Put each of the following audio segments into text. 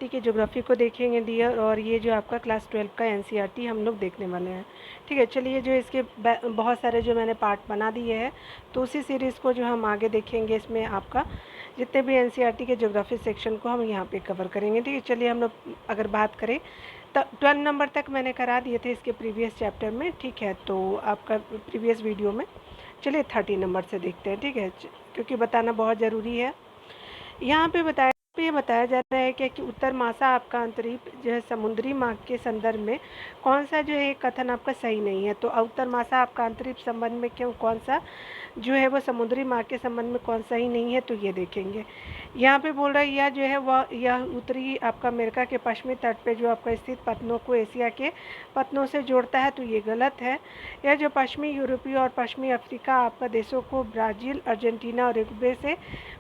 की ज्योग्राफी को देखेंगे डियर, और ये जो आपका क्लास 12 का एनसीईआरटी हम लोग देखने वाले हैं। ठीक है, चलिए जो इसके बहुत सारे जो मैंने पार्ट बना दिए हैं, तो उसी सीरीज़ को जो हम आगे देखेंगे, इसमें आपका जितने भी एनसीईआरटी के ज्योग्राफी सेक्शन को हम यहाँ पे कवर करेंगे। ठीक है, चलिए हम लोग अगर बात करें तो 12 नंबर तक मैंने करा दिए थे इसके प्रीवियस चैप्टर में। ठीक है, तो आपका प्रीवियस वीडियो में चलिए 30 नंबर से देखते हैं। ठीक है, क्योंकि बताना बहुत ज़रूरी है। यहाँ पे ये बताया जा रहा है कि उत्तर मासा आपका अंतरिक्ष जो है समुद्री मार्ग के संदर्भ में कौन सा जो है कथन आपका सही नहीं है। तो उत्तर मासा आपका अंतरिक्ष संबंध में क्यों कौन सा जो है वो समुद्री मार्ग के संबंध में कौन सा ही नहीं है, तो ये देखेंगे। यहाँ पे बोल रहा है यह जो है वह यह उत्तरी आपका अमेरिका के पश्चिमी तट पे जो आपका स्थित पत्तनों को एशिया के पत्तनों से जोड़ता है, तो ये गलत है। यह जो पश्चिमी यूरोपीय और पश्चिमी अफ्रीका आपका देशों को ब्राज़ील, अर्जेंटीना और उरुग्वे से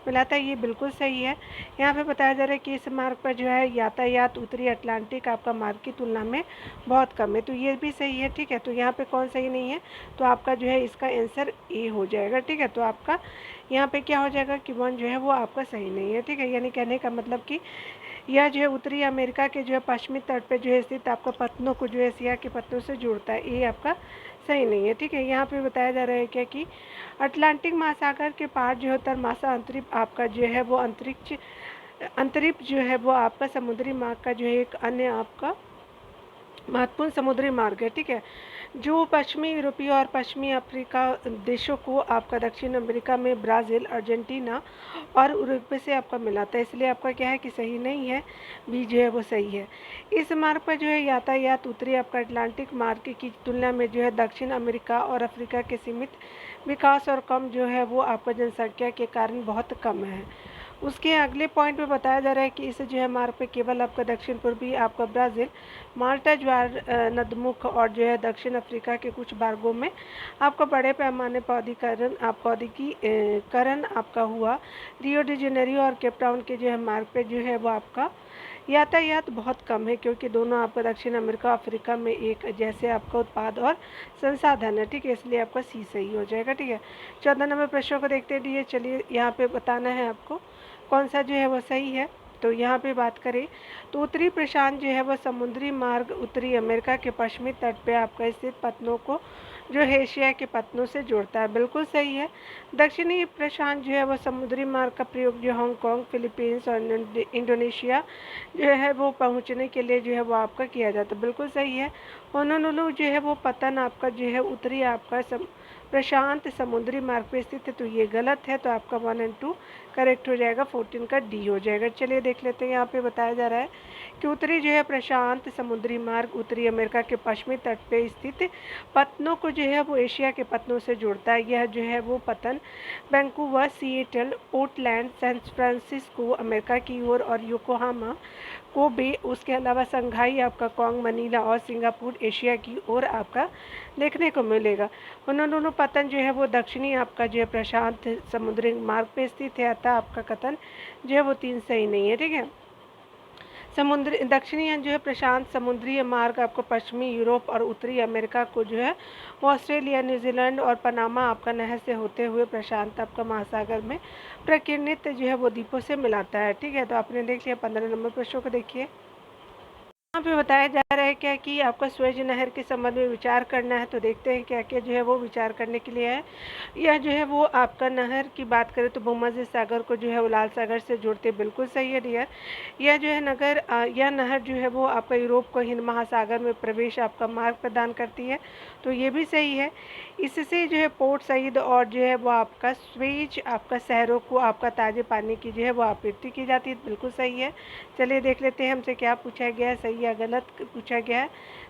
मिलाता है, ये बिल्कुल सही है। यहाँ पे बताया जा रहा है कि इस मार्ग पर जो है यातायात उत्तरी अटलांटिक आपका मार्ग की तुलना में बहुत कम है, तो ये भी सही है। ठीक है, तो यहाँ पे कौन सही नहीं है, तो आपका जो है इसका आंसर ए हो जाएगा। ठीक है, तो आपका यहाँ पे क्या हो जाएगा कि 1 जो है वो आपका सही नहीं है। ठीक है, यानी कहने का मतलब कि यह जो है उत्तरी अमेरिका के जो है पश्चिमी तट पे जो है स्थित आपका पत्तनों को जो है एशिया के पत्तनों से जोड़ता है, ये आपका सही नहीं है। ठीक है, यहाँ पे बताया जा रहा है क्या कि अटलांटिक महासागर के पार जो है उत्तर मासा अंतरिक्ष आपका जो है वो अंतरिक्ष जो है वो आपका समुद्री मार्ग का जो है एक अन्य आपका महत्वपूर्ण समुद्री मार्ग है। ठीक है, जो पश्चिमी यूरोपीय और पश्चिमी अफ्रीका देशों को आपका दक्षिण अमेरिका में ब्राज़ील, अर्जेंटीना और उरुग्वे से आपका मिलाता है, इसलिए आपका क्या है कि सही नहीं है, बी जो है वो सही है। इस मार्ग पर जो है यातायात उत्तरी आपका अटलांटिक मार्ग की तुलना में जो है दक्षिण अमेरिका और अफ्रीका के सीमित विकास और कम जो है वो आपका जनसंख्या के कारण बहुत कम है। उसके अगले पॉइंट में बताया जा रहा है कि इस जो है मार्ग पे केवल आपका दक्षिण पूर्वी आपका ब्राज़ील, माल्टा, ज्वार नदमुख और जो है दक्षिण अफ्रीका के कुछ भागों में आपका बड़े पैमाने औद्योगिकरण आपका हुआ। रियो डी जेनेरियो और केप टाउन के जो है मार्ग पे जो है वो आपका यातायात बहुत कम है, क्योंकि दोनों आपका दक्षिण अमेरिका अफ्रीका में एक जैसे आपका उत्पाद और संसाधन है। ठीक है, इसलिए आपका सी सही हो जाएगा। ठीक है, 14 नंबर प्रश्नों को देखते हैं। चलिए यहाँ पे बताना है आपको कौन सा जो है वो सही है। तो यहाँ पे बात करें तो उत्तरी प्रशांत जो है वह समुद्री मार्ग उत्तरी अमेरिका के पश्चिमी तट पे आपका स्थित पत्तनों को जो है एशिया के पत्तनों से जोड़ता है, बिल्कुल सही है। दक्षिणी प्रशांत जो है वह समुद्री मार्ग का प्रयोग जो हांगकांग, फिलीपींस और इंडोनेशिया जो है वो पहुँचने के लिए जो है वो आपका किया जाता है, बिल्कुल सही है। होनोलुलु जो है वो पतन आपका जो है उत्तरी आपका प्रशांत समुद्री मार्ग पे स्थित है, तो ये गलत है, तो आपका 1 और 2 करेक्ट हो जाएगा, 14 का डी हो जाएगा। चलिए देख लेते हैं। यहाँ पे बताया जा रहा है कि उत्तरी जो है प्रशांत समुद्री मार्ग उत्तरी अमेरिका के पश्चिमी तट पे स्थित पत्तनों को जो है वो एशिया के पत्तनों से जोड़ता है। यह जो है वो पतन Vancouver, Seattle, Portland, San Francisco की ओर और योकोहामा को भी, उसके अलावा संघाई आपका कोंग, मनीला और सिंगापुर एशिया की ओर आपका देखने को मिलेगा। दोनों पतन जो है वो दक्षिणी आपका जो है प्रशांत समुद्री मार्ग पे स्थित है, अतः आपका कथन जो है वो 3 सही नहीं है। ठीक है, समुद्री दक्षिणी जो है प्रशांत समुद्री मार्ग आपको पश्चिमी यूरोप और उत्तरी अमेरिका को जो है वो ऑस्ट्रेलिया, न्यूजीलैंड और पनामा आपका नहर से होते हुए प्रशांत आपका महासागर में प्रकीर्णित जो है वो द्वीपों से मिलाता है। ठीक है, तो आपने देख लिया। 15 नंबर प्रश्नों को देखिए। यहाँ पे बताया जा रहा है क्या कि आपका स्वेज नहर के संबंध में विचार करना है, तो देखते हैं क्या क्या जो है वो विचार करने के लिए है। यह जो है वो आपका नहर की बात करें तो भूमध्य सागर को जो है वो लाल सागर से जोड़ते, बिल्कुल सही है डियर। यह जो है यह नहर जो है वो आपका यूरोप को हिंद महासागर में प्रवेश आपका मार्ग प्रदान करती है, तो ये भी सही है। इससे जो है पोर्ट सईद और जो है वो आपका स्वेज आपका शहरों को आपका ताज़े पानी की जो है वो आपूर्ति की जाती है, बिल्कुल सही है। चलिए देख लेते हैं हमसे क्या पूछा गया है, सही या गलत पूछा गया है।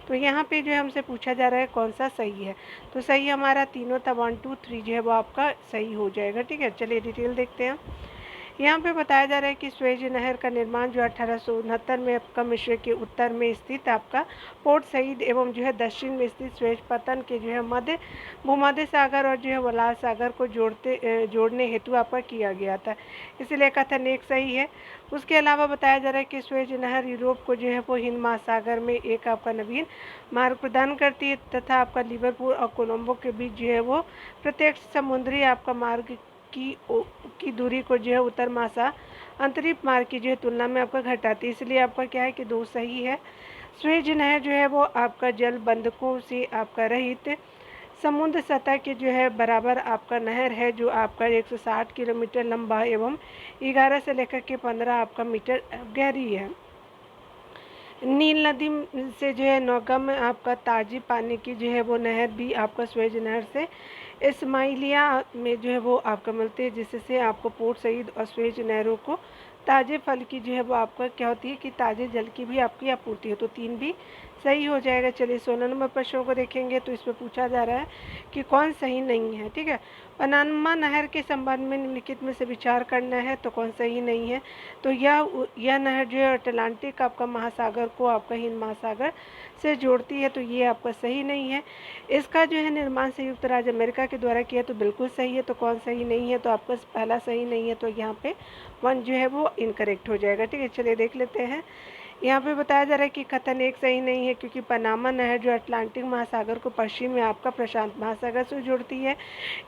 तो यहाँ पे जो है हमसे पूछा जा रहा है कौन सा सही है, तो सही हमारा तीनों था, 1 2 3 जो है वो आपका सही हो जाएगा। ठीक है, चलिए डिटेल देखते हैं। यहाँ पे बताया जा रहा है कि स्वेज नहर का निर्माण जो 1869 में आपका मिस्र के उत्तर में स्थित आपका पोर्ट सईद एवं जो है दक्षिण में स्थित स्वेज पतन के जो है भूमध्य सागर और जो है वो लाल सागर को जोड़ने हेतु आपका किया गया था, इसलिए कथन 1 सही है। उसके अलावा बताया जा रहा है कि स्वेज नहर यूरोप को जो है वो हिंद महासागर में एक आपका नवीन मार्ग प्रदान करती है तथा आपका लिवरपूल और कोलंबो के बीच जो है वो प्रत्यक्ष समुद्री आपका मार्ग की दूरी को जो है उत्तर मासा अंतरिक्ष मार्ग की जो है तुलना में आपका घटाती है, इसलिए आपका क्या है कि 2 सही है। स्वेज नहर जो है वो आपका जल बंधकों से आपका रहित समुद्र सतह के जो है बराबर आपका नहर है, जो आपका 160 किलोमीटर लंबा एवं 11 से लेकर के 15 आपका मीटर गहरी है। नील नदी से जो है नौगम आपका ताजी पानी की जो है वो नहर भी आपका स्वेज नहर से इस्माइलिया में जो है वो आपका मिलती है, जिससे आपको पोर्ट सईद और स्वेज नहरों को ताज़े फल की जो है वो आपका क्या होती है कि ताज़े जल की भी आपकी आपूर्ति है। तो 3 भी सही हो जाएगा। चलिए 16 नंबर प्रश्नों को देखेंगे। तो इसमें पूछा जा रहा है कि कौन सही नहीं है, ठीक है। पनामा नहर के संबंध में निम्नलिखित में से विचार करना है, तो कौन सही नहीं है। तो यह नहर जो है अटलांटिक आपका महासागर को आपका हिंद महासागर से जोड़ती है, तो ये आपका सही नहीं है। इसका जो है निर्माण संयुक्त राज्य अमेरिका के द्वारा किया, तो बिल्कुल सही है। तो कौन सही नहीं है, तो आपका पहला सही नहीं है, तो यहाँ पे 1 जो है वो इनकरेक्ट हो जाएगा, ठीक है। चलिए देख लेते हैं। यहाँ पे बताया जा रहा है कि कथन 1 सही नहीं है, क्योंकि पनामा नहर जो अटलांटिक महासागर को पश्चिम में आपका प्रशांत महासागर से जोड़ती है।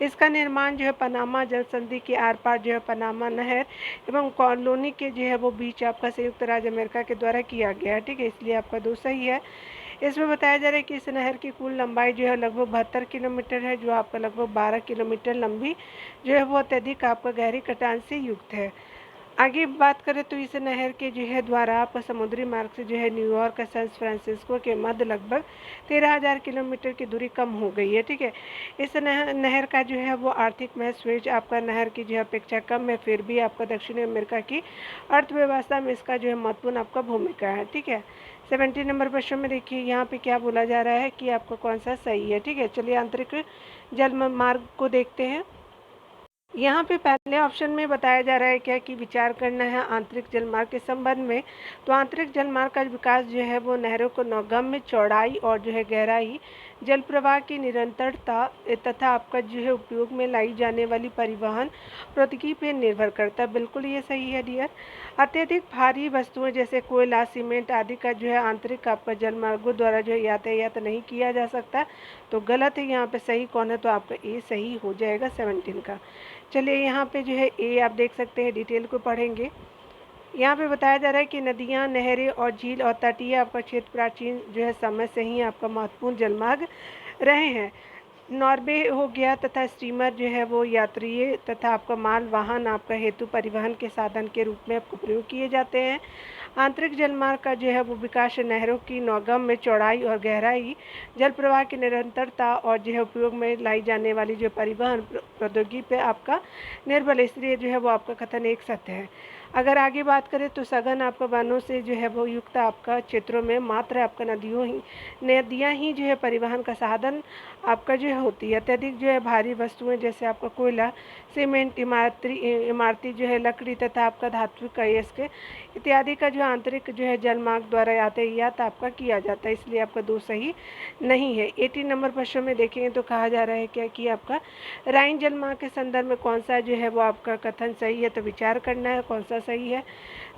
इसका निर्माण जो है पनामा जल संधि के आर पार जो है पनामा नहर एवं कॉलोनी के जो है वो बीच आपका संयुक्त राज्य अमेरिका के द्वारा किया गया है, ठीक है। इसलिए आपका 2 सही है। इसमें बताया जा रहा है कि इस नहर की कुल लंबाई जो है लगभग 72 किलोमीटर है, जो आपका लगभग 12 किलोमीटर लंबी जो है वो अत्यधिक आपका गहरी कटान से युक्त है। आगे बात करें तो इस नहर के जो है द्वारा आपका समुद्री मार्ग से जो है न्यूयॉर्क और सैन फ्रांसिस्को के मध्य लगभग 13,000 किलोमीटर की दूरी कम हो गई है, ठीक है। इस नहर का जो है वो आर्थिक महत्व स्वेज आपका नहर की जो अपेक्षा कम है, फिर भी आपका दक्षिणी अमेरिका की अर्थव्यवस्था में इसका जो है महत्वपूर्ण आपका भूमिका है, ठीक है। 17 नंबर प्रश्न में देखिए यहाँ पे क्या बोला जा रहा है कि आपका कौन सा सही है, ठीक है। चलिए आंतरिक जल मार्ग को देखते हैं। यहाँ पे पहले ऑप्शन में बताया जा रहा है क्या कि विचार करना है आंतरिक जलमार्ग के संबंध में। तो आंतरिक जलमार्ग का विकास जो है वो नहरों को नौगम्य चौड़ाई और जो है गहराई, जल प्रवाह की निरंतरता तथा आपका जो है उपयोग में लाई जाने वाली परिवहन प्रौद्योगिकी पर निर्भर करता है। बिल्कुल ये सही है डियर। अत्यधिक भारी वस्तुएं जैसे कोयला, सीमेंट आदि का जो है आंतरिक आपका जलमार्गों द्वारा जो है यातायात नहीं किया जा सकता, तो गलत है। यहाँ पे सही कौन है, तो आपका ए सही हो जाएगा 17 का। चलिए यहाँ पे जो है ए आप देख सकते हैं, डिटेल को पढ़ेंगे। यहाँ पे बताया जा रहा है कि नदियाँ, नहरें और झील और तटीय आपका क्षेत्र प्राचीन जो है समय से ही आपका महत्वपूर्ण जलमार्ग रहे हैं। नॉर्वे हो गया तथा स्टीमर जो है वो यात्रियों तथा आपका माल वाहन आपका हेतु परिवहन के साधन के रूप में आपको प्रयोग किए जाते हैं। आंतरिक जलमार्ग का जो है वो विकास नहरों की नौगम में चौड़ाई और गहराई, जल प्रवाह की निरंतरता और जो है उपयोग में लाई जाने वाली जो परिवहन प्रौद्योगिकी पे आपका निर्भर, इसलिए जो है वो आपका कथन एक सत्य है। अगर आगे बात करें तो सघन आपका वनों से जो है वो युक्त आपका क्षेत्रों में मात्र आपका नदियाँ ही जो है परिवहन का साधन आपका जो है होती है। अत्यधिक जो है भारी वस्तुएं जैसे आपका कोयला, सीमेंट, इमारती जो है लकड़ी तथा आपका धात्विक अयस्क इत्यादि का जो आंतरिक जो है जलमार्ग द्वारा यातायात आपका किया जाता है, इसलिए आपका 2 सही नहीं है। 18 नंबर प्रश्न में देखेंगे तो कहा जा रहा है क्या कि आपका राइन जलमार्ग के संदर्भ में कौन सा जो है वो आपका कथन सही है, तो विचार करना है कौन सा सही है।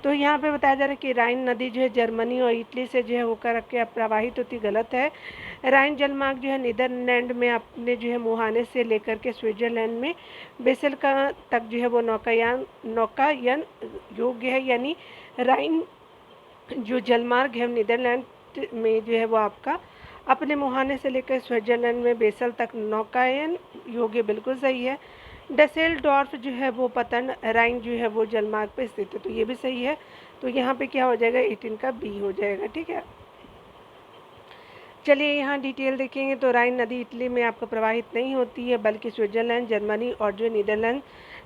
तो यहाँ पे बताया जा रहा है कि राइन नदी जो है जर्मनी और इटली से जो है होकर के प्रवाहित होती, गलत है। राइन जलमार्ग जो है नीदरलैंड में अपने जो है मुहाने से लेकर के स्विट्जरलैंड में बेसल का तक जो है वो नौकायन योग्य है, यानी राइन जो जलमार्ग है नीदरलैंड में जो है वो आपका अपने मुहाने से लेकर स्विट्जरलैंड में बेसल तक नौकायन योग्य, बिल्कुल सही है। डसेल्डॉर्फ जो है वो पतन राइन जो है वो जलमार्ग पे स्थित है, तो ये भी सही है। तो यहाँ पे क्या हो जाएगा, 18 का बी हो जाएगा, ठीक है। चलिए यहाँ डिटेल देखेंगे तो राइन नदी इटली में आपको प्रवाहित नहीं होती है, बल्कि स्विट्जरलैंड, जर्मनी और जो नीदरलैंड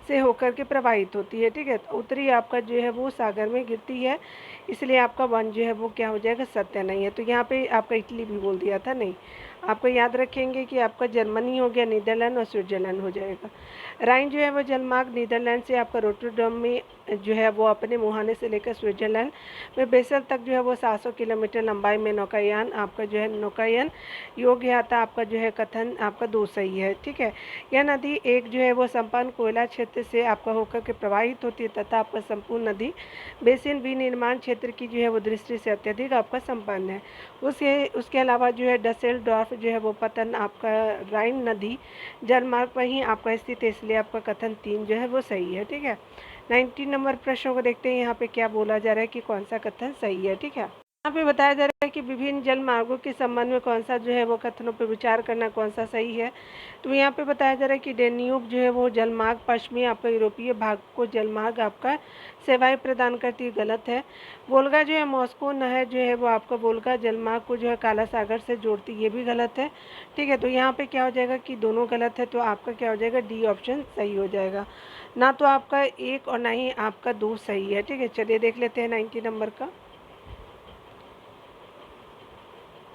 से होकर के प्रवाहित होती है, ठीक है। तो उत्तरी आपका जो है वो सागर में गिरती है, इसलिए आपका 1 जो है वो क्या हो जाएगा, सत्य नहीं है। तो यहाँ पे आपका इटली भी बोल दिया था, नहीं। आपको याद रखेंगे कि आपका जर्मनी हो गया, नीदरलैंड और स्विट्जरलैंड हो जाएगा। राइन जो है वो जलमार्ग नीदरलैंड से आपका रोटरडम में जो है वो अपने मुहाने से लेकर स्विट्जरलैंड में बेसल तक जो है वो 700 किलोमीटर लंबाई में नौकायान आपका जो है नौकायन योग्य आता, आपका जो है कथन आपका 2 सही है, ठीक है। यह नदी एक जो है वो संपन्न कोयला क्षेत्र से आपका होकर के प्रवाहित होती है तथा आपका संपूर्ण नदी बेसिन विनिर्माण क्षेत्र की जो है वो दृष्टि से अत्यधिक आपका संपन्न है। उसके अलावा जो है डसेल्डॉर्फ जो है वो पतन आपका राइन नदी जलमार्ग पर ही आपका स्थित है, इसलिए आपका कथन 3 जो है वो सही है, ठीक है। 19 नंबर प्रश्न को देखते हैं, यहाँ पे क्या बोला जा रहा है कि कौन सा कथन सही है। ठीक है, यहाँ पे बताया जा रहा है कि विभिन्न जल मार्गों के संबंध में कौन सा जो है वो कथनों पर विचार करना कौन सा सही है। तो यहाँ पे बताया जा रहा है कि डेन्यूब जो है वो जलमार्ग पश्चिमी आपका यूरोपीय भाग को जलमार्ग आपका सेवाएं प्रदान करती है, गलत है। वोल्गा जो है मॉस्को नहर जो है वो आपका वोल्गा जलमार्ग को जो है काला सागर से जोड़ती है, ये भी गलत है। ठीक है, तो यहाँ पे क्या हो जाएगा कि दोनों गलत है, तो आपका क्या हो जाएगा, डी ऑप्शन सही हो जाएगा। ना तो आपका एक और ना ही आपका दो सही है। ठीक है, चलिए देख लेते हैं 90 नंबर का।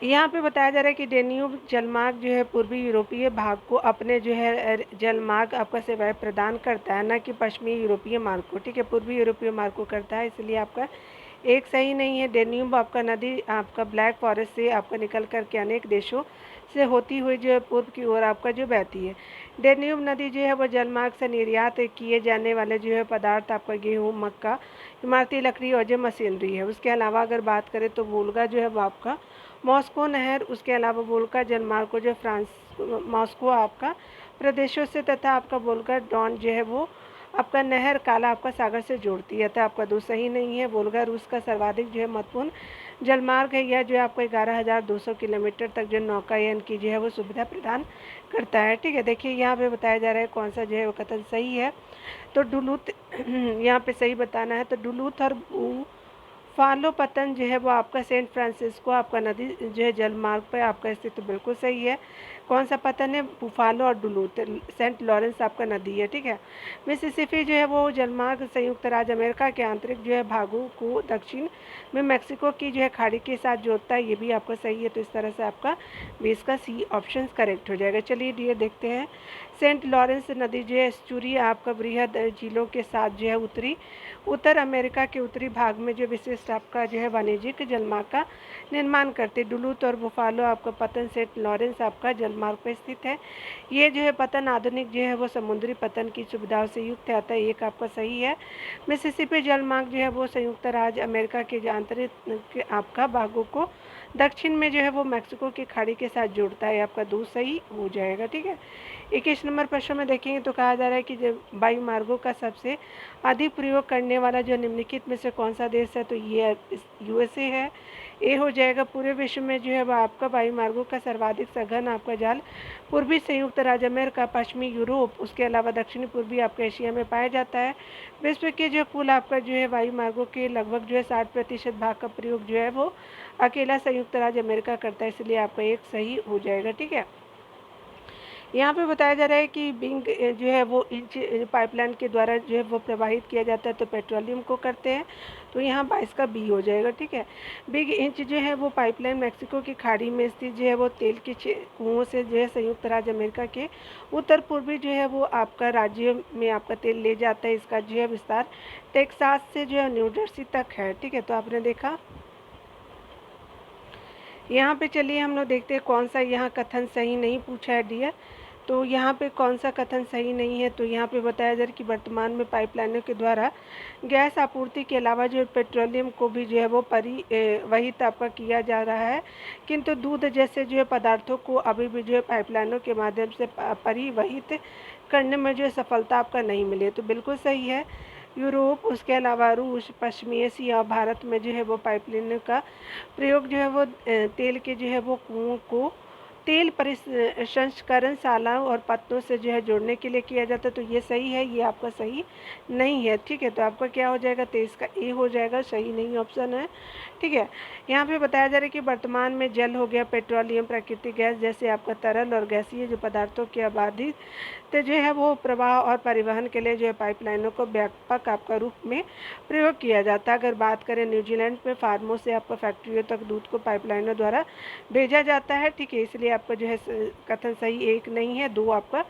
यहाँ पे बताया जा रहा है कि डेन्यूब जलमार्ग जो है पूर्वी यूरोपीय भाग को अपने जो है जलमार्ग आपका सेवाएं प्रदान करता है, ना कि पश्चिमी यूरोपीय मार्ग को। ठीक है, पूर्वी यूरोपीय मार्ग को करता है, इसलिए आपका एक सही नहीं है। डेन्यूब आपका नदी आपका ब्लैक फॉरेस्ट से आपका निकल करके अनेक देशों से होती हुई जो है पूर्व की ओर आपका जो बहती है। डेन्यूब नदी जो है वो जलमार्ग से निर्यात किए जाने वाले जो है पदार्थ आपका गेहूँ, मक्का, इमारती लकड़ी और जो मशीनरी है। उसके अलावा अगर बात करें तो वोल्गा जो है वो आपका मॉस्को नहर, उसके अलावा वोल्गा जलमार्ग को जो फ्रांस मॉस्को आपका प्रदेशों से तथा आपका वोल्गा डॉन जो है वो आपका नहर काला आपका सागर से जोड़ती है, तो आपका दो सही नहीं है। वोल्गा रूस का सर्वाधिक जो है महत्वपूर्ण जलमार्ग है, यह जो है आपको 11,200 किलोमीटर तक जो नौकायन की जो है वो सुविधा प्रदान करता है। ठीक है, देखिए यहाँ पे बताया जा रहा है कौन सा जो है वो कथन सही है। तो डुलूथ यहाँ पे सही बताना है, तो डुलूथ और फालो पतन जो है वो आपका सेंट फ्रांसिस्को आपका नदी जो है जलमार्ग पर आपका स्थित, तो बिल्कुल सही है। कौन सा पतन है, बुफालो और डुलूथ, सेंट लॉरेंस आपका नदी है। ठीक है, मिसिसिपी जो है वो जलमार्ग संयुक्त राज्य अमेरिका के आंतरिक जो है भागों को दक्षिण में मेक्सिको की जो है खाड़ी के साथ जोड़ता है, ये भी आपका सही है। तो इस तरह से आपका 20 का सी ऑप्शन करेक्ट हो जाएगा। चलिए डियर देखते हैं, सेंट लॉरेंस नदी जो है एस्चुरी आपका बृहद झीलों के साथ जो है उत्तर अमेरिका के उत्तरी भाग में जो विशिष्ट आपका जो है वाणिज्यिक जलमार्ग का निर्माण करते। डुलूथ और बुफालो आपका पतन सेंट लॉरेंस आपका जलमार्ग पर स्थित है। ये जो है पतन आधुनिक जो है वो समुद्री पतन की सुविधाओं से युक्त है, अतः एक आपका सही है। मिसिसिपी जलमार्ग जो है वो संयुक्त राज्य अमेरिका के आंतरिक आपका भागों को दक्षिण में जो है वो मेक्सिको की खाड़ी के साथ जोड़ता है, आपका दो सही हो जाएगा। ठीक है, 21 नंबर प्रश्न में देखेंगे तो कहा जा रहा है कि वायु मार्गों का सबसे अधिक प्रयोग करने वाला जो निम्नलिखित में से कौन सा देश है, तो ये यूएसए है। ए हो जाएगा। पूरे विश्व में जो है वह आपका वायु मार्गों का सर्वाधिक सघन आपका जाल पूर्वी संयुक्त राज्य अमेरिका, पश्चिमी यूरोप, उसके अलावा दक्षिणी पूर्वी आपका एशिया में पाया जाता है। विश्व के जो कुल आपका जो है वायु मार्गों के लगभग जो है 60% भाग का प्रयोग जो है वो अकेला संयुक्त राज्य अमेरिका करता है, इसलिए आपका एक सही हो जाएगा। ठीक है, यहाँ पे बताया जा रहा है कि बिंग जो है वो इंच पाइपलाइन के द्वारा जो है वो प्रवाहित किया जाता है, तो पेट्रोलियम को करते हैं, तो यहाँ 22 का बी हो जाएगा। ठीक है, बिग इंच जो है वो पाइपलाइन मैक्सिको की खाड़ी में स्थित जो है वो तेल के कुओं से जो है संयुक्त राज्य अमेरिका के उत्तर पूर्वी जो है वो आपका राज्य में आपका तेल ले जाता है। इसका जो है विस्तार टेक्सास से जो है न्यू जर्सी तक है। ठीक है, तो आपने देखा यहाँ पे। चलिए हम लोग देखते हैं कौन सा यहाँ कथन सही नहीं पूछा है डियर। तो यहाँ पे कौन सा कथन सही नहीं है, तो यहाँ पे बताया जा रहा है कि वर्तमान में पाइपलाइनों के द्वारा गैस आपूर्ति के अलावा जो पेट्रोलियम को भी जो है वो परिवहित आपका किया जा रहा है, किंतु दूध जैसे जो है पदार्थों को अभी भी जो है पाइपलाइनों के माध्यम से परिवहित करने में जो है सफलता आपका नहीं मिली है, तो बिल्कुल सही है। यूरोप, उसके अलावा रूस, पश्चिमी एशिया और भारत में जो है वो पाइपलाइनों का प्रयोग जो है वो तेल के जो है वो कुओं को तेल प्रसंस्करणशालाओं और पत्तों से जो है जोड़ने के लिए किया जाता है, तो ये सही है, ये आपका सही नहीं है। ठीक है, तो आपका क्या हो जाएगा, 23 का ए हो जाएगा, सही नहीं ऑप्शन है। ठीक है, यहाँ पे बताया जा रहा है कि वर्तमान में जल हो गया, पेट्रोलियम, प्राकृतिक गैस जैसे आपका तरल और गैसीय जो पदार्थों की आबादी तो जो है वो प्रवाह और परिवहन के लिए जो है पाइपलाइनों को व्यापक आपका रूप में प्रयोग किया जाता है। अगर बात करें न्यूजीलैंड में फार्मों से आपका फैक्ट्रियों तक दूध को पाइपलाइनों द्वारा भेजा जाता है। ठीक है, इसलिए आपका जो है कथन सही एक नहीं है, दो आपका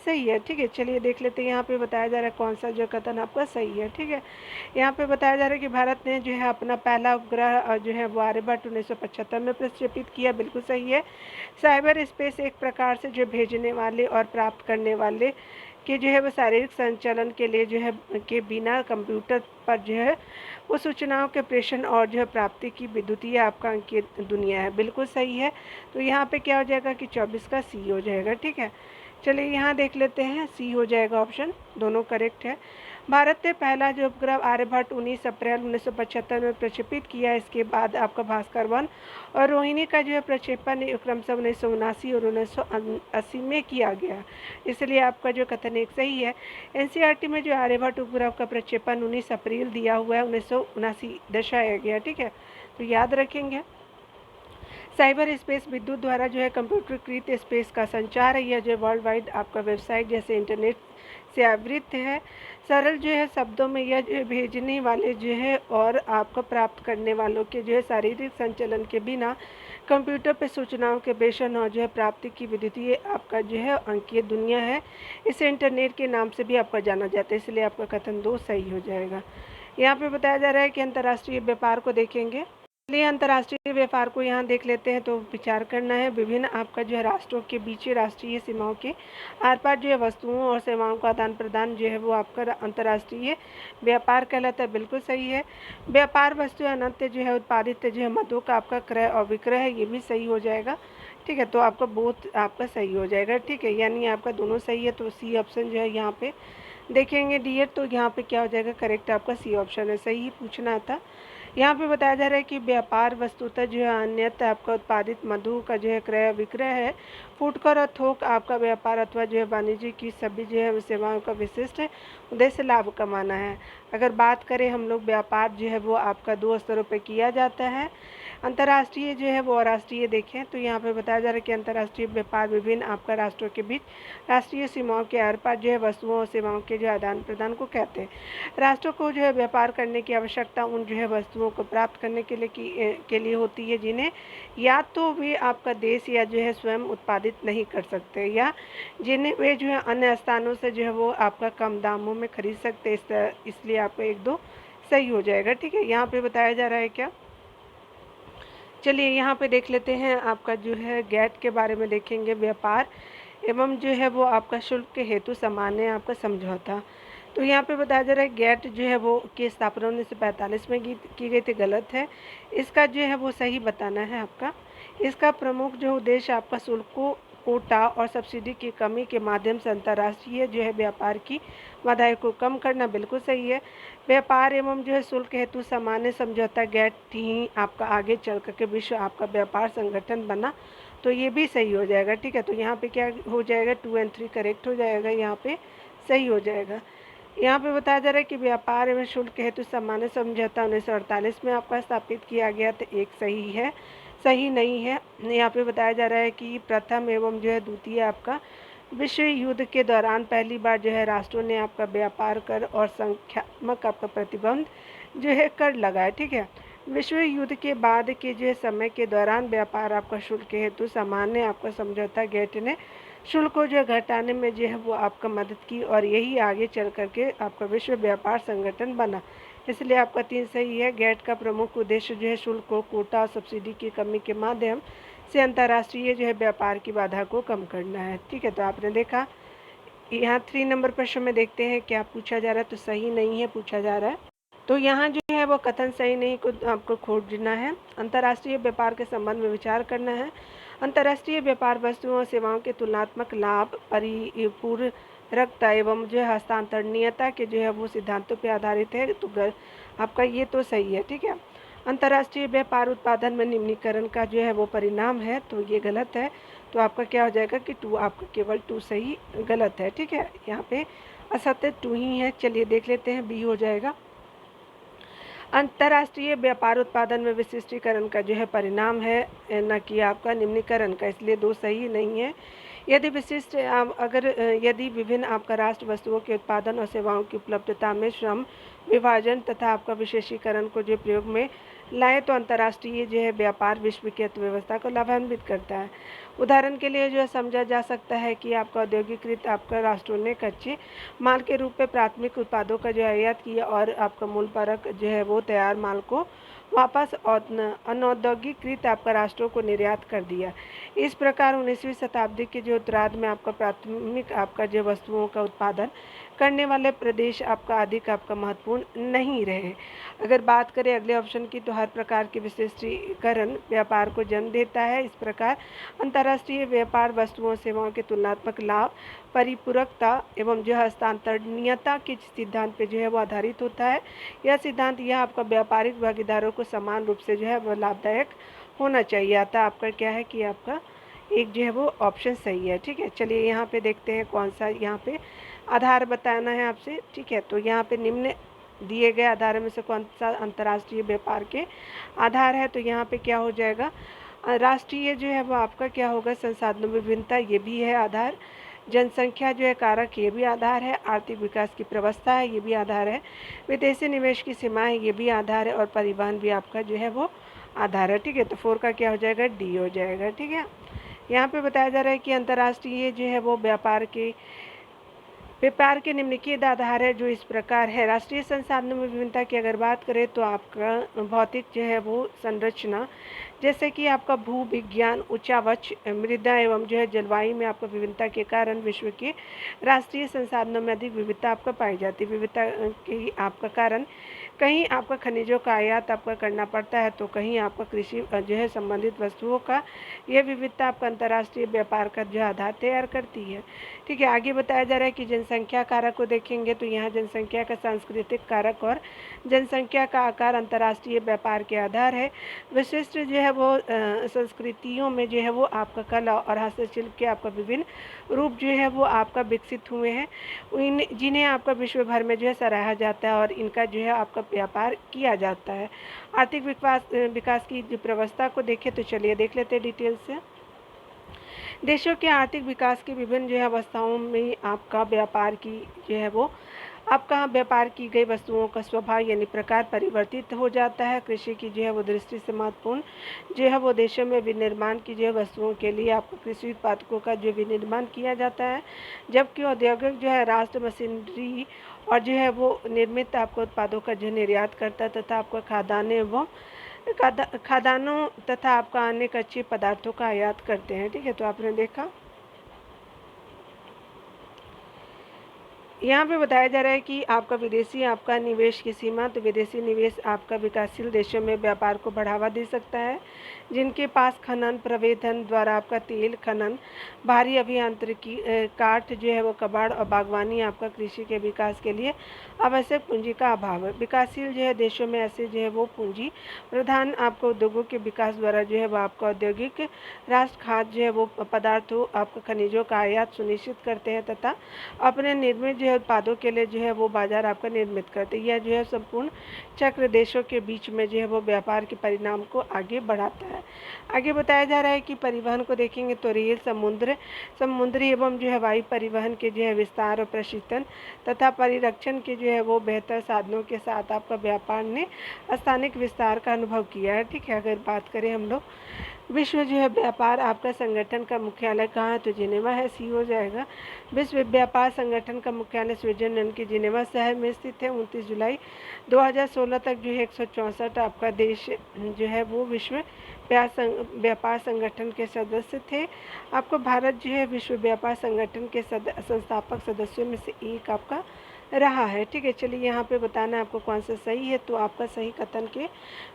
सही है। ठीक है, चलिए देख लेते हैं यहाँ पे बताया जा रहा है कौन सा जो कथन आपका सही है। ठीक है, यहाँ पे बताया जा रहा है कि भारत ने जो है अपना पहला उपग्रह जो है वो आर्यभट्ट 1975 में प्रक्षेपित किया, बिल्कुल सही है। साइबर स्पेस एक प्रकार से जो भेजने वाले और प्राप्त करने वाले के जो है वो शारीरिक संचालन के लिए जो है के बिना कंप्यूटर पर जो है वो सूचनाओं के प्रेषण और जो है प्राप्ति की विद्युतीय आपका अंकित दुनिया है, बिल्कुल सही है। तो यहाँ पे क्या हो जाएगा कि 24 का सी हो जाएगा। ठीक है, चलिए यहाँ देख लेते हैं, सी हो जाएगा ऑप्शन, दोनों करेक्ट है। भारत ने पहला जो उपग्रह आर्यभट्ट 19 अप्रैल 1975 में प्रक्षेपित किया। इसके बाद आपका भास्कर 1 और रोहिणी का जो है प्रक्षेपण क्रमशः 1979 और 1980 में किया गया। इसलिए आपका जो कथन एक सही है। एनसीईआरटी में जो आर्यभट्ट उपग्रह का प्रक्षेपण 19 अप्रैल दिया हुआ है, 1979 दर्शाया गया। ठीक है, तो याद रखेंगे। साइबर स्पेस विद्युत द्वारा जो है कंप्यूटरीकृत स्पेस का संचार है। यह जो वर्ल्ड वाइड आपका वेबसाइट जैसे इंटरनेट से आवृत है। सरल जो है शब्दों में यह जो भेजने वाले जो है और आपको प्राप्त करने वालों के जो है शारीरिक संचलन के बिना कंप्यूटर पर सूचनाओं के बेशन और जो है प्राप्ति की विद्युतीय आपका जो है अंकीय दुनिया है। इसे इंटरनेट के नाम से भी आपका जाना जाता है। इसलिए आपका कथन 2 सही हो जाएगा। यहाँ पे बताया जा रहा है कि अंतर्राष्ट्रीय व्यापार को देखेंगे। चलिए अंतर्राष्ट्रीय व्यापार को यहाँ देख लेते हैं। तो विचार करना है विभिन्न आपका जो है राष्ट्रों के बीच राष्ट्रीय सीमाओं के आर पार जो है वस्तुओं और सेवाओं का आदान प्रदान जो है वो आपका अंतर्राष्ट्रीय व्यापार कहलाता है। बिल्कुल सही है। व्यापार वस्तु अनंत जो है उत्पादित जो है मदों का आपका क्रय और विक्रय है, ये भी सही हो जाएगा। ठीक है, तो आपका बोथ आपका सही हो जाएगा। ठीक है, यानी आपका दोनों सही है। तो सी ऑप्शन जो है यहाँ पे देखेंगे डियर, तो यहाँ पे क्या हो जाएगा, करेक्ट आपका सी ऑप्शन है। सही ही पूछना था। यहाँ पे बताया जा रहा है कि व्यापार वस्तुतः जो है अन्यत्र आपका उत्पादित मधु का जो है क्रय विक्रय है। फुटकर और थोक आपका व्यापार अथवा जो है वाणिज्य की सभी जो है सेवाओं का विशिष्ट उद्देश्य लाभ कमाना है। अगर बात करें हम लोग व्यापार जो है वो आपका 2 स्तरों पर किया जाता है, अंतर्राष्ट्रीय जो है वो राष्ट्रीय। देखें तो यहाँ पे बताया जा रहा है कि अंतर्राष्ट्रीय व्यापार विभिन्न आपका राष्ट्रों के बीच राष्ट्रीय सीमाओं के आर पार जो है वस्तुओं और सेवाओं के जो आदान प्रदान को कहते हैं। राष्ट्रों को जो है व्यापार करने की आवश्यकता उन जो है वस्तुओं को प्राप्त करने के लिए होती है जिन्हें या तो वे आपका देश या जो है स्वयं उत्पादित नहीं कर सकते, या जिन्हें वे जो है अन्य स्थानों से जो है वो आपका कम दामों में खरीद सकते। इसलिए आपका 1-2 सही हो जाएगा। ठीक है, यहाँ पे बताया जा रहा है क्या, चलिए यहाँ पे देख लेते हैं। आपका जो है गैट के बारे में देखेंगे। व्यापार एवं जो है वो आपका शुल्क के हेतु सामान्य आपका समझौता। तो यहाँ पे बताया जा रहा है गैट जो है वो की स्थापना 1945 में की गई थी। गलत है। इसका जो है वो सही बताना है आपका। इसका प्रमुख जो उद्देश्य आपका शुल्कों कोटा और सब्सिडी की कमी के माध्यम से अंतर्राष्ट्रीय जो है व्यापार की बाधाएं को कम करना। बिल्कुल सही है। व्यापार एवं जो है शुल्क हेतु सामान्य समझौता गैट ही आपका आगे चल करके विश्व आपका व्यापार संगठन बना। तो ये भी सही हो जाएगा। ठीक है, तो यहाँ पे क्या हो जाएगा, 2 और 3 करेक्ट हो जाएगा। यहाँ पे सही हो जाएगा। यहाँ पे बताया जा रहा है कि व्यापार एवं शुल्क हेतु सामान्य समझौता 1948 में आपका स्थापित किया गया। तो एक सही है, सही नहीं है। यहाँ पे बताया जा रहा है कि प्रथम एवं जो है द्वितीय आपका विश्व युद्ध के दौरान पहली बार जो है राष्ट्रों ने आपका व्यापार कर और संख्यात्मक आपका प्रतिबंध जो है कर लगाए। ठीक है, विश्व युद्ध के बाद के जो है समय के दौरान व्यापार आपका शुल्क हेतु सामान्य आपका समझौता गेट ने शुल्क को जो घटाने में जो है वो आपका मदद की और यही आगे चल करके आपका विश्व व्यापार संगठन बना। इसलिए आपका 3 सही है। गैट का प्रमुख उद्देश्य जो है शुल्क को कोटा और सब्सिडी की कमी के माध्यम से अंतर्राष्ट्रीय जो है व्यापार की बाधा को कम करना है। ठीक है, तो आपने देखा। यहाँ 3 नंबर प्रश्न में देखते हैं क्या पूछा जा रहा है। तो सही नहीं है पूछा जा रहा है। तो यहाँ जो है वो कथन सही नहीं को आपको खोजना है। अंतर्राष्ट्रीय व्यापार के संबंध में विचार करना है। अंतर्राष्ट्रीय व्यापार वस्तुओं और सेवाओं के तुलनात्मक लाभ, परिपूरकता एवं जो है हस्तांतरणीयता के जो है वो सिद्धांतों पर आधारित है। तो आपका ये तो सही है। ठीक है, अंतर्राष्ट्रीय व्यापार उत्पादन में निम्नीकरण का जो है वो परिणाम है। तो ये गलत है। तो आपका क्या हो जाएगा कि 2, आपका केवल 2 सही गलत है। ठीक है, यहाँ पे असत्य 2 ही है। चलिए देख लेते हैं, बी हो जाएगा। अंतर्राष्ट्रीय व्यापार उत्पादन में विशिष्टीकरण का जो है परिणाम है, न कि आपका निम्नीकरण का। इसलिए 2 सही नहीं है। यदि विशिष्ट यदि विभिन्न आपका राष्ट्र वस्तुओं के उत्पादन और सेवाओं की उपलब्धता में श्रम विभाजन तथा आपका विशेषीकरण को जो प्रयोग में लाए तो अंतर्राष्ट्रीय जो है व्यापार विश्व की अर्थव्यवस्था को लाभान्वित करता है। उदाहरण के लिए जो है समझा जा सकता है कि आपका औद्योगिकृत आपका राष्ट्रों ने कच्चे माल के रूप में प्राथमिक उत्पादों का जो आयात किया और आपका मूल परक जो है वो तैयार माल को वापस अनौद्योगिकृत आपका राष्ट्रों को निर्यात कर दिया। इस प्रकार 19वीं शताब्दी के जो उत्तरार्ध में आपका प्राथमिक आपका जो वस्तुओं का उत्पादन करने वाले प्रदेश आपका अधिक आपका महत्वपूर्ण नहीं रहे। अगर बात करें अगले ऑप्शन की, तो हर प्रकार के विशिष्टीकरण व्यापार को जन्म देता है। इस प्रकार अंतर्राष्ट्रीय व्यापार वस्तुओं सेवाओं के तुलनात्मक लाभ, परिपूरकता एवं जो हस्तांतरणीयता के सिद्धांत पे जो है वो आधारित होता है। यह सिद्धांत यह आपका व्यापारिक भागीदारों को समान रूप से जो है वो लाभदायक होना चाहिए। अतः आपका क्या है कि आपका एक जो है वो ऑप्शन सही है। ठीक है, चलिए यहाँ पे देखते हैं कौन सा यहाँ पे आधार बताना है आपसे। ठीक है, तो यहाँ पे निम्न दिए गए आधार में से कौन सा अंतर्राष्ट्रीय व्यापार के आधार है। तो यहाँ पे क्या हो जाएगा, राष्ट्रीय जो है वो आपका क्या होगा, संसाधनों में विभिन्नता, ये भी है आधार। जनसंख्या जो है कारक, ये भी आधार है। आर्थिक विकास की व्यवस्था है, ये भी आधार है। विदेशी निवेश की सीमाएं, ये भी आधार है। और परिवहन भी आपका जो है वो आधार है। ठीक है, तो 4 का क्या हो जाएगा, डी हो जाएगा। ठीक है, यहाँ पे बताया जा रहा है कि अंतर्राष्ट्रीय जो है वो व्यापार के निम्नलिखित आधार है जो इस प्रकार है। राष्ट्रीय संसाधनों में विभिन्नता की अगर बात करें तो आपका भौतिक जो है वो संरचना, जैसे कि आपका भू विज्ञान, उच्चावच मृदा एवं जो है जलवायु में आपका विभिन्नता के कारण विश्व के राष्ट्रीय संसाधनों में अधिक विविधता आपका पाई जाती है। विविधता के आपका कारण कहीं आपका खनिजों का आयात आपका करना पड़ता है, तो कहीं आपका कृषि जो है संबंधित वस्तुओं का, यह विविधता आपका अंतर्राष्ट्रीय व्यापार का जो आधार तैयार करती है। ठीक है, आगे बताया जा रहा है कि जनसंख्या कारक को देखेंगे तो यहाँ जनसंख्या का सांस्कृतिक कारक और जनसंख्या का आकार अंतर्राष्ट्रीय व्यापार के आधार है। विशिष्ट जो है वो संस्कृतियों में जो है वो आपका कला और हस्तशिल्प के आपका विभिन्न रूप जो है वो आपका विकसित हुए हैं, जिन्हें आपका विश्व भर में जो है सराहा जाता है और इनका जो है आपका व्यापार किया जाता है। आर्थिक विकास की जो व्यवस्था को देखें तो चलिए देख लेते हैं डिटेल से। देशों के आर्थिक विकास की विभिन्न जो है अवस्थाओं में आपका व्यापार की जो है वो आपका व्यापार की गई वस्तुओं का स्वभाव यानी प्रकार परिवर्तित हो जाता है। कृषि की जो है वो दृष्टि से महत्वपूर्ण जो है वो देशों में विनिर्माण की जो है वस्तुओं के लिए आपको कृषि उत्पादकों का जो विनिर्माण किया जाता है, जबकि औद्योगिक जो है राष्ट्र मशीनरी और जो है वो निर्मित आपको उत्पादों का जो निर्यात करता है तथा आपका खाद्यान्नों तथा आपका अन्य कच्चे पदार्थों का आयात करते हैं। ठीक है, तो आपने देखा यहाँ पे बताया जा रहा है कि आपका विदेशी आपका निवेश की सीमा, तो विदेशी निवेश आपका विकासशील देशों में व्यापार को बढ़ावा दे सकता है, जिनके पास खनन प्रवेधन द्वारा आपका तेल खनन, भारी अभियांत्रिकी, काठ जो है वो कबाड़ और बागवानी आपका कृषि के विकास के लिए आवश्यक पूंजी का अभाव है। विकासशील जो है देशों में ऐसे जो है वो पूंजी प्रधान आपको उद्योगों के विकास द्वारा जो है वो आपका औद्योगिक राष्ट्र खाद्य जो है वो पदार्थों आपका खनिजों का आयात सुनिश्चित करते हैं तथा अपने निर्मित जो है उत्पादों के लिए जो है वो बाजार आपका निर्मित करते हैं। यह जो है संपूर्ण चक्र देशों के बीच में जो है वो व्यापार के परिणाम को आगे बढ़ाता है। आगे बताया जा रहा है कि परिवहन को देखेंगे तो रेल, समुद्री एवं जो है वायु परिवहन के जो है विस्तार और प्रशिक्षण तथा परिरक्षण के जो है वो बेहतर साधनों के साथ आपका व्यापार ने स्थानिक विस्तार का अनुभव किया है। ठीक है, अगर बात करें हम लोग विश्व जो है व्यापार आपका संगठन का मुख्यालय कहाँ है, तो जिनेवा है, सी हो जाएगा। विश्व व्यापार संगठन का मुख्यालय स्विट्जरलैंड के जिनेवा शहर में स्थित है। 29 जुलाई 2016 तक जो है 164 आपका देश जो है वो विश्व व्यापार संगठन के सदस्य थे। आपको भारत जो है विश्व व्यापार संगठन के संस्थापक सदस्यों में से एक आपका रहा है। ठीक है, चलिए यहाँ पे बताना है आपको कौन सा सही है, तो आपका सही कथन के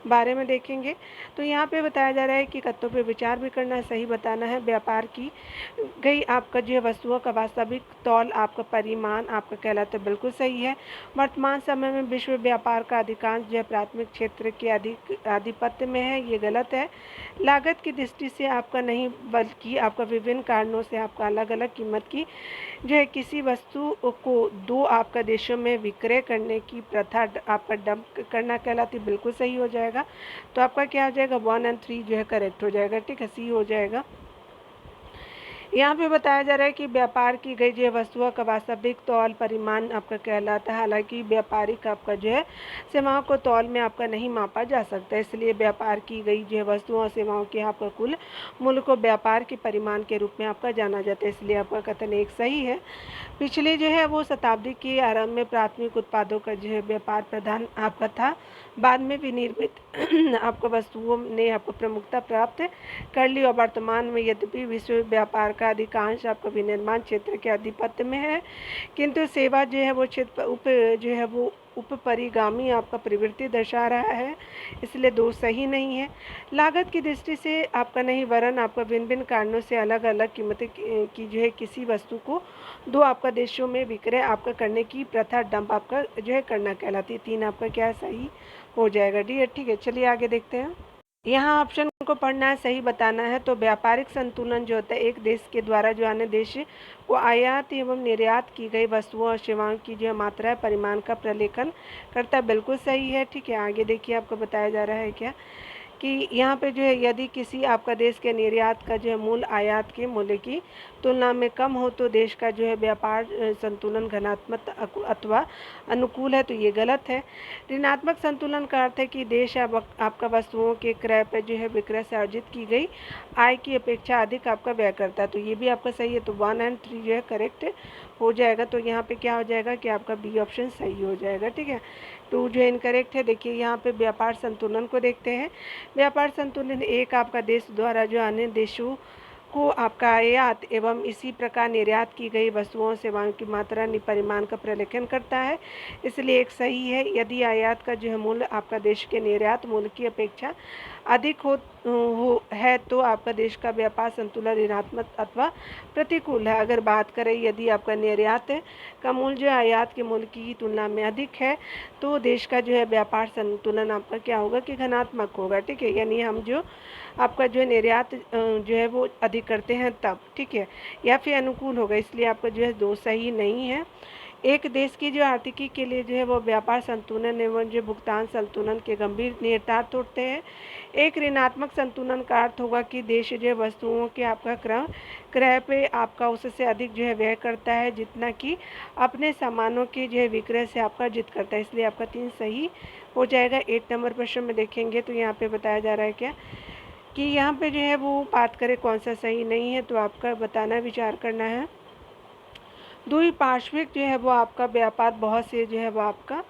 बारे में देखेंगे। तो यहाँ पे बताया जा रहा है कि कथनों पे विचार भी करना है, सही बताना है। व्यापार की गई आपका जो है वस्तुओं का वास्तविक तौल आपका परिमाण आपका कहलाता है, बिल्कुल सही है। वर्तमान समय में विश्व व्यापार का अधिकांश जो है प्राथमिक क्षेत्र के आधिपत्य में है, ये गलत है। लागत की दृष्टि से आपका नहीं, बल्कि आपका विभिन्न कारणों से आपका अलग अलग कीमत की जो है किसी वस्तु को दो आपका देशों में विक्रय करने की प्रथा आपका डंप करना कहलाती, बिल्कुल सही हो जाएगा। तो आपका क्या हो जाएगा, 1 और 3 जो है करेक्ट हो जाएगा। ठीक है, सी हो जाएगा। यहाँ पे बताया जा रहा है कि व्यापार की गई जो वस्तुओं का वास्तविक तौल परिमाण आपका कहलाता है। हालांकि व्यापारिक आपका जो है सेवाओं को तौल में आपका नहीं मापा जा सकता, इसलिए व्यापार की गई जो है वस्तुओं और सेवाओं के आपका कुल मूल्य को व्यापार के परिमाण के रूप में आपका जाना जाता है, इसलिए आपका कथन एक सही है। पिछले जो है वो शताब्दी के आरंभ में प्राथमिक उत्पादों का जो है व्यापार प्रधान आपका था, बाद में विनिर्मित आपको वस्तुओं ने आपको प्रमुखता प्राप्त कर ली और वर्तमान में यद्यपि विश्व व्यापार का अधिकांश आपका विनिर्माण क्षेत्र के आधिपत्य में है, किंतु सेवा जो है वो क्षेत्र जो है वो उपपरिगामी आपका प्रवृत्ति दर्शा रहा है, इसलिए 2 सही नहीं है। लागत की दृष्टि से आपका नहीं, वरन आपका भिन्न-भिन्न कारणों से अलग-अलग कीमतें की जो है किसी वस्तु को 2 आपका देशों में विक्रय आपका करने की प्रथा डंप आपका जो है करना कहलाती है। 3 आपका क्या है, सही हो जाएगा डी। ठीक है, चलिए आगे देखते हैं। यहाँ ऑप्शन को पढ़ना है, सही बताना है। तो व्यापारिक संतुलन जो होता है, एक देश के द्वारा जो अन्य देश को आयात एवं निर्यात की गई वस्तुओं और सेवाओं की जो मात्रा है परिमाण का प्रलेखन करता है, बिल्कुल सही है। ठीक है, आगे देखिए आपको बताया जा रहा है क्या कि यहाँ पे जो है यदि किसी आपका देश के निर्यात का जो है मूल्य आयात के मूल्य की तुलना में कम हो तो देश का जो है व्यापार संतुलन धनात्मक अथवा अनुकूल है, तो ये गलत है। ऋणात्मक संतुलन का अर्थ है कि देश आपका वस्तुओं के क्रय पर जो है विक्रय से अर्जित की गई आय की अपेक्षा अधिक आपका व्यय करता है, तो ये भी आपका सही है। तो 1 और 3 जो है करेक्ट हो जाएगा। तो यहाँ पे क्या हो जाएगा कि आपका बी ऑप्शन सही हो जाएगा। ठीक है, 2 जो है इनकरेक्ट है। देखिए यहाँ पे व्यापार संतुलन को देखते हैं। व्यापार संतुलन एक आपका देश द्वारा जो अन्य देशों को आपका आयात एवं इसी प्रकार निर्यात की गई वस्तुओं सेवाओं की मात्रा परिमाण का प्रलेखन करता है, इसलिए एक सही है। यदि आयात का जो है मूल्य आपका देश के निर्यात मूल्य की अपेक्षा अधिक है तो आपका देश का व्यापार संतुलन ऋणात्मक अथवा प्रतिकूल है। अगर बात करें यदि आपका निर्यात का मूल्य जो आयात के मूल्य की तुलना में अधिक है तो देश का जो है व्यापार संतुलन आपका क्या होगा कि धनात्मक होगा। ठीक है, यानी हम जो आपका जो है निर्यात जो है वो अधिक करते हैं तब। ठीक है, या फिर अनुकूल होगा, इसलिए आपका जो है 2 सही नहीं है। एक देश की जो आर्थिकी के लिए जो है वो व्यापार संतुलन एवं जो भुगतान संतुलन के गंभीर निहितार्थ होते हैं। एक ऋणात्मक संतुलन का अर्थ होगा कि देश जो है वस्तुओं के आपका क्रय पे आपका उससे अधिक जो है व्यय करता है जितना कि अपने सामानों के जो है विक्रय से आपका अर्जित करता है, इसलिए आपका 3 सही हो जाएगा। 8 नंबर प्रश्न में देखेंगे तो यहाँ पे बताया जा रहा है क्या कि यहाँ पे जो है वो बात करें कौन सा सही नहीं है, तो आपका बताना विचार करना है। द्विपार्श्विक जो है वो आपका व्यापार बहुत से जो है वो आपका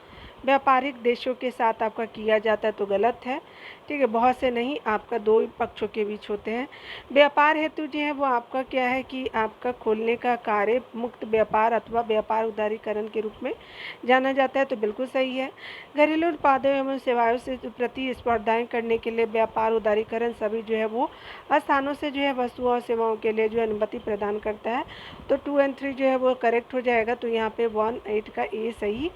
व्यापारिक देशों के साथ आपका किया जाता है, तो गलत है। ठीक है, बहुत से नहीं, आपका 2 पक्षों के बीच होते हैं। व्यापार हेतु जो है वो आपका क्या है कि आपका खोलने का कार्य मुक्त व्यापार अथवा व्यापार उदारीकरण के रूप में जाना जाता है, तो बिल्कुल सही है। घरेलू उत्पादों एवं सेवाओं से प्रतिस्पर्धाएं करने के लिए व्यापार उदारीकरण सभी जो है वो स्थानों से जो है वस्तुओं और सेवाओं के लिए जो अनुमति प्रदान करता है, तो 2 और 3 जो है वो करेक्ट हो जाएगा। तो यहाँ पे 1, 8 का ए सही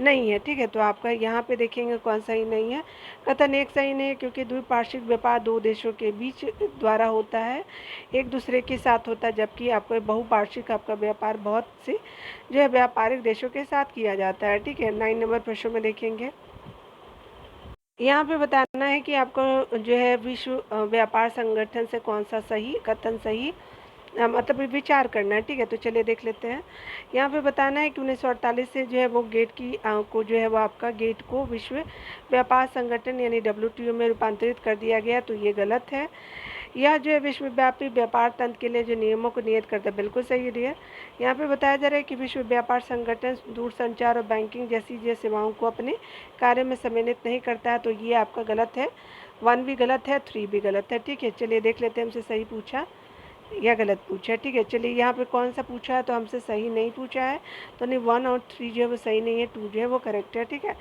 नहीं है। ठीक है, तो आपका यहाँ पे देखेंगे कौन सही नहीं है। कथन 1 सही नहीं है क्योंकि द्विपार्श्विक व्यापार 2 देशों के बीच द्वारा होता है, एक दूसरे के साथ होता है, जबकि आपका बहुपार्श्विक आपका व्यापार बहुत से जो है व्यापारिक देशों के साथ किया जाता है। ठीक है, 9 नंबर प्रश्न में देखेंगे। यहाँ पे बताना है कि आपको जो है विश्व व्यापार संगठन से कौन सा सही कथन सही मतलब विचार करना है। ठीक है, तो चलिए देख लेते हैं। यहाँ पे बताना है कि 1948 से जो है वो गेट की को जो है वो आपका गेट को विश्व व्यापार संगठन यानी WTO में रूपांतरित कर दिया गया, तो ये गलत है। यह जो है विश्वव्यापी व्यापार तंत्र के लिए जो नियमों को नियत करता है, बिल्कुल सही है। यहाँ पे बताया जा रहा है कि विश्व व्यापार संगठन दूरसंचार और बैंकिंग जैसी जो सेवाओं को अपने कार्य में सम्मिलित नहीं करता है, तो ये आपका गलत है। 1 भी गलत है, 3 भी गलत है। ठीक है, चलिए देख लेते हैं हमसे सही पूछा या गलत पूछा है। ठीक है, चलिए यहाँ पे कौन सा पूछा है, तो हमसे सही नहीं पूछा है, तो नहीं 1 और 3 जो है वो सही नहीं है, 2 जो है वो करेक्ट है। ठीक है,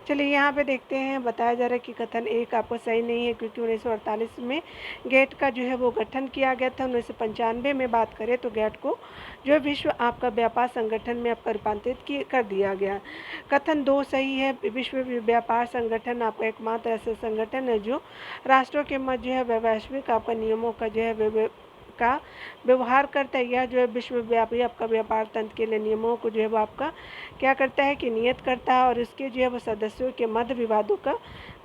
चलिए यहाँ पे देखते हैं। बताया जा रहा है कि कथन 1 आपको सही नहीं है क्योंकि 1948 में गेट का जो है वो गठन किया गया था। 1995 में बात करें तो गेट को जो है विश्व आपका व्यापार संगठन में आपका रूपांतरित कर दिया गया। कथन 2 सही है। विश्व व्यापार संगठन आपका एकमात्र ऐसा संगठन है जो राष्ट्रों के मध्य जो है वैश्विक आपका नियमों का जो है का व्यवहार करता है। यह जो है विश्वव्यापी आपका व्यापार तंत्र के लिए नियमों को जो है वो आपका क्या करता है कि नियत करता है और इसके जो है वो सदस्यों के मध्य विवादों का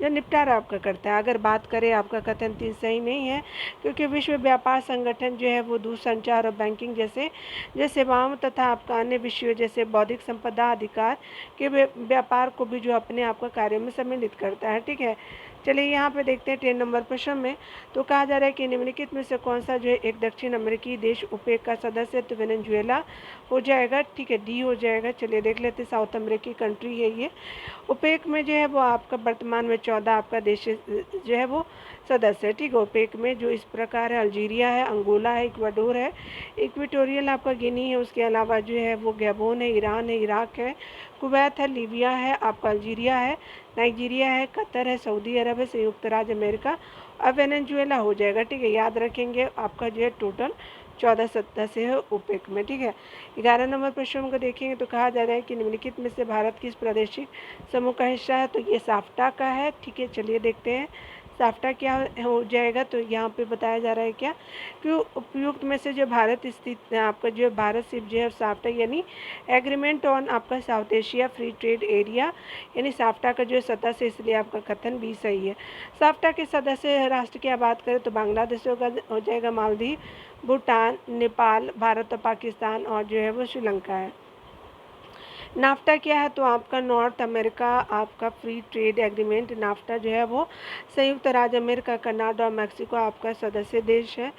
जो निपटारा आपका करता है। अगर बात करें आपका कथन 3 सही नहीं है क्योंकि विश्व व्यापार संगठन जो है वो दूरसंचार और बैंकिंग जैसे जो सेवाओं तथा आपका अन्य विषयों जैसे बौद्धिक संपदा अधिकार के व्यापार को भी जो अपने आपका कार्य में सम्मिलित करता है। ठीक है, चलिए यहाँ पे देखते हैं 10 नंबर प्रश्न में। तो कहा जा रहा है कि निम्नलिखित में से कौन सा जो है एक दक्षिण अमेरिकी देश ओपेक का सदस्य है? तो वेनेजुएला हो जाएगा, ठीक है, डी हो जाएगा। चलिए देख लेते हैं, साउथ अमेरिकी कंट्री है ये। ओपेक में जो है वो आपका वर्तमान में 14 आपका देश जो है वो सदस्य है, ठीक है। ओपेक में जो इस प्रकार है, अल्जीरिया है, अंगोला है, इक्वाडोर है, इक्वेटोरियल आपका गिनी है, उसके अलावा जो है वो गैबोन है, ईरान है, इराक है, कुवैत है, लीबिया है, आपका अल्जीरिया है, नाइजीरिया है, कतर है, सऊदी अरब है, संयुक्त राज्य अमेरिका और वेनेजुएला हो जाएगा, ठीक है। याद रखेंगे आपका जो है टोटल 14 सदस्य है ओपेक में, ठीक है। 11 नंबर प्रश्न को देखेंगे तो कहा जा रहा है कि निम्नलिखित में से भारत किस प्रादेशिक समूह का हिस्सा है? तो ये साफ्टा का है, ठीक है। चलिए देखते हैं साफ्टा क्या हो जाएगा। तो यहाँ पे बताया जा रहा है क्या कि उपयुक्त में से जो भारत स्थित आपका जो भारत सिर्फ जो है साफ्टा यानी एग्रीमेंट ऑन आपका south Asia free trade area यानी साफ्टा का जो सतह से, इसलिए आपका कथन भी सही है। साफ्टा के सदस्य राष्ट्र की बात करें तो बांग्लादेश हो जाएगा, मालदीव, भूटान, नेपाल, भारत और पाकिस्तान और जो है वो श्रीलंका है। नाफ्टा क्या है? तो आपका नॉर्थ अमेरिका आपका फ्री ट्रेड एग्रीमेंट। नाफ्टा जो है वो संयुक्त राज्य अमेरिका, कनाडा और मैक्सिको आपका सदस्य देश है।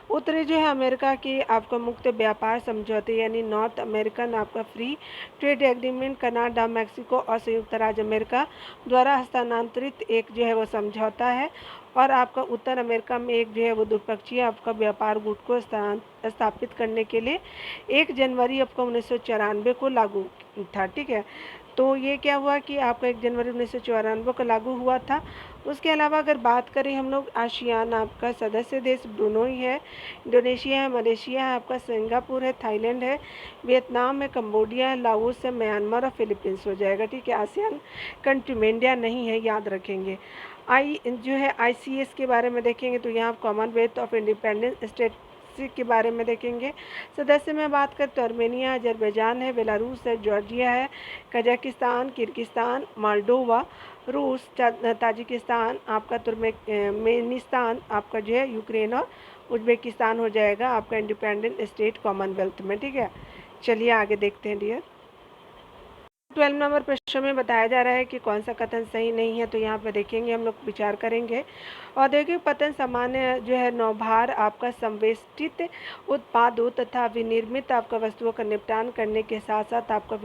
उत्तरी जो है अमेरिका की आपका मुक्त व्यापार समझौते यानी नॉर्थ अमेरिकन आपका free trade agreement Canada, Mexico और संयुक्त राज्य अमेरिका द्वारा हस्तांतरित एक जो है वो समझौता है। और आपका उत्तर अमेरिका में एक जो है वो द्विपक्षीय आपका व्यापार गुट को स्थापित करने के लिए 1 जनवरी आपका 1994 को लागू था, ठीक है। तो ये क्या हुआ कि आपका 1 जनवरी 1994 को लागू हुआ था। उसके अलावा अगर बात करें हम लोग, आसियान आपका सदस्य देश ब्रुनोई है, इंडोनेशिया है, मलेशिया है, आपका सिंगापुर है, थाईलैंड है, वियतनाम है, कंबोडिया है, लाओस है, म्यांमार और फिलीपींस हो जाएगा, ठीक है। आसियान कंट्री में इंडिया नहीं है, याद रखेंगे। जो है ICS के बारे में देखेंगे तो यहाँ कॉमनवेल्थ ऑफ इंडिपेंडेंट स्टेट के बारे में देखेंगे। सदस्य में बात करें तो अर्मेनिया, अजरबैजान है, बेलारूस है, जॉर्जिया है, कजाकिस्तान, किर्गिस्तान, मोल्डोवा, रूस, ताजिकिस्तान, आपका तुर्कमेनिस्तान, आपका जो है यूक्रेन और उज्बेकिस्तान हो जाएगा आपका इंडिपेंडेंट स्टेट कॉमनवेल्थ में, ठीक है। चलिए आगे देखते हैं डियर। 12 नंबर प्रश्न में बताया जा रहा है कि कौन सा कथन सही नहीं है। तो यहाँ पे देखेंगे, हम लोग विचार करेंगे। औद्योगिक पतन सामान्य जो है नौभार आपका संवेष्टित उत्पादों तथा विनिर्मित आपका वस्तुओं का निपटान करने के साथ साथ आपका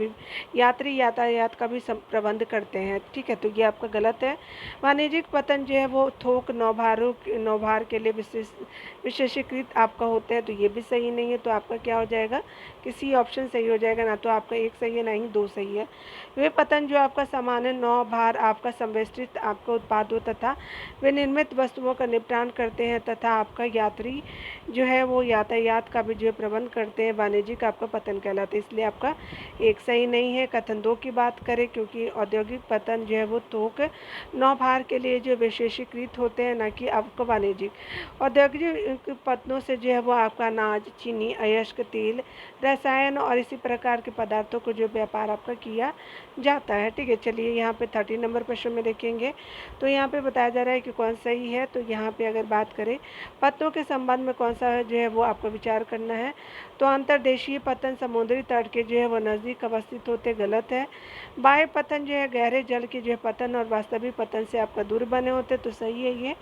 यात्री यातायात का भी प्रबंध करते हैं, ठीक है। तो ये आपका गलत है। वाणिज्यिक पतन जो है वो थोक नौभार के लिए विशेषीकृत आपका होता है, तो ये भी सही नहीं है। तो आपका क्या हो जाएगा, किसी ऑप्शन सही हो जाएगा, ना तो आपका एक सही है ना ही 2 सही है। वे पतन जो आपका सामान्य नौभार आपका संवेष्टित आपका उत्पादों तथा विनिर्मित वस्तुओं का निपटान करते हैं तथा आपका यात्री जो है वो यातायात का भी जो है प्रबंध करते हैं, वाणिज्यिक आपका पतन कहलाता है, इसलिए आपका एक सही नहीं है। कथन 2 की बात करें, क्योंकि औद्योगिक पतन जो है वो थोक नौभार के लिए जो विशेषीकृत होते हैं, ना कि आपका वाणिज्यिक। औद्योगिक पतनों से जो है वो आपका अनाज, चीनी, अयस्क तेल, रसायन और इसी प्रकार के पदार्थों को जो व्यापार आपका किया जाता है, ठीक है। चलिए यहाँ पे 13 नंबर प्रश्न में देखेंगे। तो यहाँ पे बताया जा रहा है कि कौन सही है। तो यहाँ पे अगर बात करें पत्तों के संबंध में कौन सा जो है वो आपको विचार करना है। तो अंतर्देशीय पतन समुद्री तट के जो है वो नज़दीक अवस्थित होते, गलत है। बाह्य पतन जो है गहरे जल के जो है पतन और वास्तविक पतन से आपका दूर बने होते, तो सही है ये।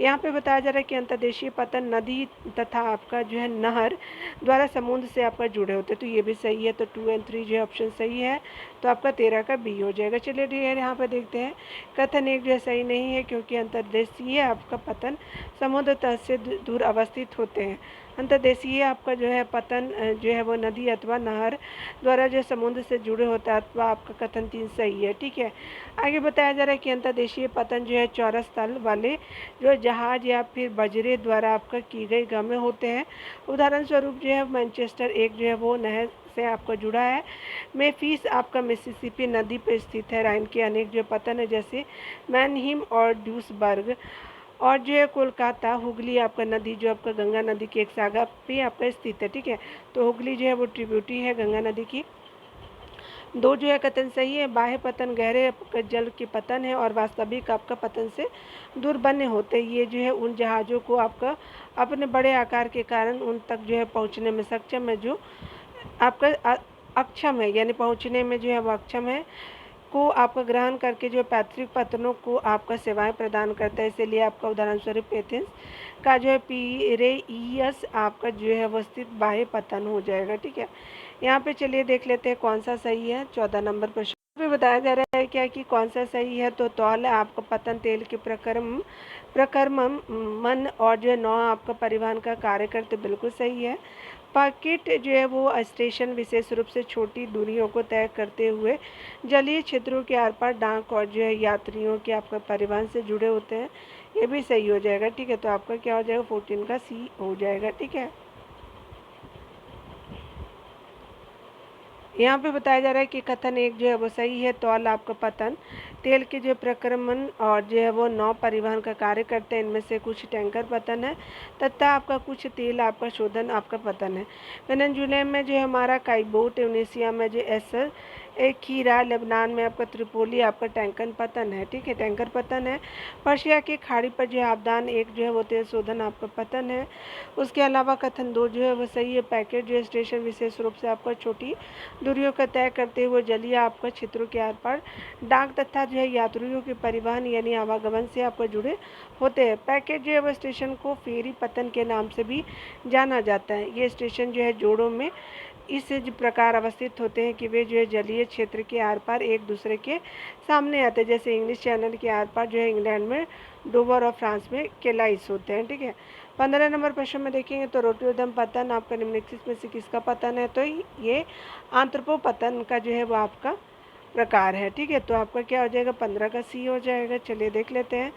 यहाँ पे बताया जा रहा है कि अंतर्देशीय पतन नदी तथा आपका जो है नहर द्वारा समुद्र से आपका जुड़े होते, तो ये भी सही है। तो 2 और 3 जो है ऑप्शन सही है। तो आपका 13 का बी हो जाएगा। चलिए डियर यहाँ पर देखते हैं। कथन 1 जो है सही नहीं है, क्योंकि अंतर्देशीय आपका पतन समुद्र तट से दूर अवस्थित होते हैं। अंतर्देशीय आपका जो है पतन जो है वो नदी अथवा नहर द्वारा जो समुद्र से जुड़े होता है, अथवा आपका कथन 3 सही है, ठीक है। आगे बताया जा रहा है कि अंतर्देशीय पतन जो है चौरस तल वाले जो जहाज या फिर बजरे द्वारा आपका की गई गमें होते हैं। उदाहरण स्वरूप जो है मैनचेस्टर एक जो है वो नहर से आपका जुड़ा है। मेफिस आपका मिसिसिपी नदी पर स्थित है। राइन के अनेक जो पतन है जैसे मैनहिम और ड्यूसबर्ग और जो है कोलकाता हुगली आपका नदी जो आपका गंगा नदी की एक शाखा पे आपका स्थित है, ठीक है। तो हुगली जो है वो ट्रिब्यूटरी है गंगा नदी की। 2 जो है कथन सही है। बाह्य पतन गहरे जल के पतन है और वास्तविक आपका पतन से दूर बने होते हैं। ये जो है उन जहाज़ों को आपका अपने बड़े आकार के कारण उन तक जो है पहुंचने में सक्षम है, जो आपका अक्षम है, यानी पहुंचने में जो है वो अक्षम है। को आपका ग्रहण करके जो पैतृक पत्तनों को आपका सेवाएं प्रदान करता है। इसीलिए आपका उदाहरण स्वरूप एथेंस का जो है पीरेइयस आपका जो है वो स्थित बाह्य पतन हो जाएगा। ठीक है, यहाँ पे चलिए देख लेते हैं कौन सा सही है। 14 नंबर प्रश्न में बताया जा रहा है क्या कि कौन सा सही है। तो तौल आपका पतन तेल के प्रक्रमण मन और जो है नौ आपका परिवहन का कार्य करते, बिल्कुल सही है। पॉकेट जो है वो स्टेशन विशेष रूप से छोटी दूरियों को तय करते हुए जलीय क्षेत्रों के आर पार डाक और जो है यात्रियों के आपका परिवहन से जुड़े होते हैं, ये भी सही हो जाएगा। ठीक है, तो आपका क्या हो जाएगा, 14 का सी हो जाएगा। ठीक है, यहाँ पे बताया जा रहा है कि कथन एक जो है वो सही है। तौल आपका पतन तेल के जो प्रक्रमण और जो है वो नौ परिवहन का कार्य करते हैं। इनमें से कुछ टैंकर पतन है तथा आपका कुछ तेल आपका शोधन आपका पतन है। वेनेजुएला में जो है हमारा काइबो, ट्यूनीशिया में जो एसर एक खीरा, लेबनान में आपका त्रिपोली आपका टैंकर पतन है। ठीक है, टैंकर पतन है। पर्शिया की खाड़ी पर जो है आबदान एक जो है वो तेल शोधन आपका पतन है। उसके अलावा कथन दो जो है वो सही है। पैकेट जो स्टेशन विशेष रूप से आपका छोटी दूरियों का तय करते हुए जलीय आपका क्षेत्रों के आर पार डाक तथा जो है यात्रियों के परिवहन यानी आवागमन से आपको जुड़े होते हैं। पैकेट जो है वो स्टेशन को फेरी पतन के नाम से भी जाना जाता है। ये स्टेशन जो है जोड़ों में इस प्रकार अवस्थित होते हैं कि वे जो है जलीय क्षेत्र के आर पार एक दूसरे के सामने आते हैं। जैसे इंग्लिश चैनल के आर पार जो है इंग्लैंड में डोवर और फ्रांस में केलाइस होते हैं। ठीक है, 15 नंबर प्रश्न में देखेंगे तो रोटरडम पतन आपका निम्नलिखित में से किसका पतन है। तो ये आंत्रपो पतन का जो है वो आपका प्रकार है। ठीक है, तो आपका क्या हो जाएगा, 15 का सी हो जाएगा। चलिए देख लेते हैं।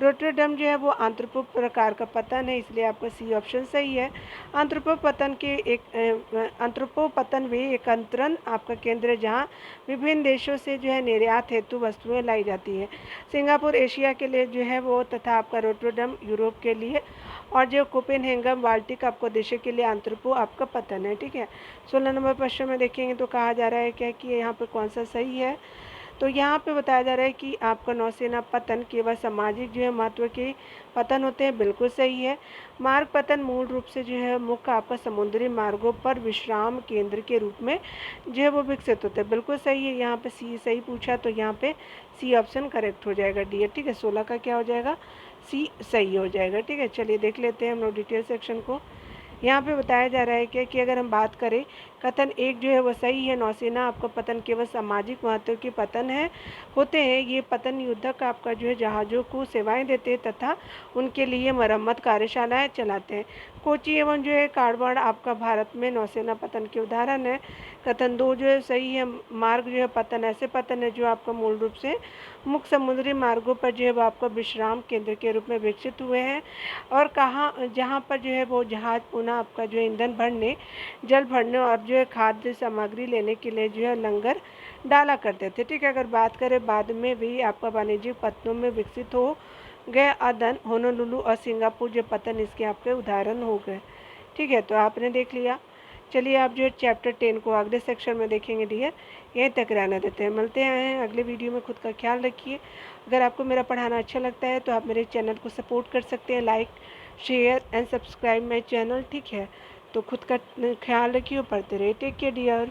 रोटरडम जो है वो आंत्रपो प्रकार का पतन है, इसलिए आपका सी ऑप्शन सही है। आंत्रपो पतन के आंत्रपो पतन वे एक अंतरण आपका केंद्र है जहाँ विभिन्न देशों से जो है निर्यात हेतु वस्तुएं लाई जाती हैं। सिंगापुर एशिया के लिए जो है वो तथा आपका रोटरडम यूरोप के लिए और जो कोपेनहेगन बाल्टिक आपको देशों के लिए आंत्रपो आपका पतन है। ठीक है, 16 नंबर प्रश्न में देखेंगे तो कहा जा रहा है क्या कि यहाँ पे कौन सा सही है। तो यहाँ पे बताया जा रहा है कि आपका नौसेना पतन केवल सामाजिक जो है महत्व के पतन होते हैं, बिल्कुल सही है। मार्ग पतन मूल रूप से जो है मुख्य आपका समुद्री मार्गों पर विश्राम केंद्र के रूप में जो है वो विकसित होते हैं, बिल्कुल सही है। यहाँ पे सी सही पूछा तो यहाँ पे सी ऑप्शन करेक्ट हो जाएगा, डी है। ठीक है, 16 का क्या हो जाएगा, सी सही हो जाएगा। ठीक है, चलिए देख लेते हैं हम लोग डिटेल सेक्शन को। यहाँ पे बताया जा रहा है कि अगर हम बात करें कथन एक जो है वो सही है। नौसेना आपका पतन केवल सामाजिक महत्व के पतन है होते हैं। ये पतन युद्धक आपका जो है जहाज़ों को सेवाएं देते हैं तथा उनके लिए मरम्मत कार्यशालाएं चलाते हैं। कोची एवं जो है कारवाड़ आपका भारत में नौसेना पतन के उदाहरण है। कथन दो जो है सही है। मार्ग जो है पतन ऐसे पतन है जो आपका मूल रूप से मुख्य समुद्री मार्गों पर जो है वो आपका विश्राम केंद्र के रूप में विकसित हुए हैं और कहाँ जहाँ पर जो है वो जहाज पुनः आपका जो है ईंधन भरने, जल भरने और जो है खाद्य सामग्री लेने के लिए जो है लंगर डाला करते थे। ठीक है, अगर बात करें बाद में भी आपका वाणिज्यिक पत्तनों में विकसित हो गए। अदन, होनोलुलु और सिंगापुर जो पतन इसके आपके उदाहरण हो गए। ठीक है, तो आपने देख लिया। चलिए आप जो है चैप्टर 10 को अगले सेक्शन में देखेंगे डियर। यहीं तक रहने देते हैं, मिलते हैं अगले वीडियो में। खुद का ख्याल रखिए। अगर आपको मेरा पढ़ाना अच्छा लगता है तो आप मेरे चैनल को सपोर्ट कर सकते हैं, like share and subscribe my channel. ठीक है, तो खुद का ख्याल रखिए और पढ़ते रहिए। Take care dear.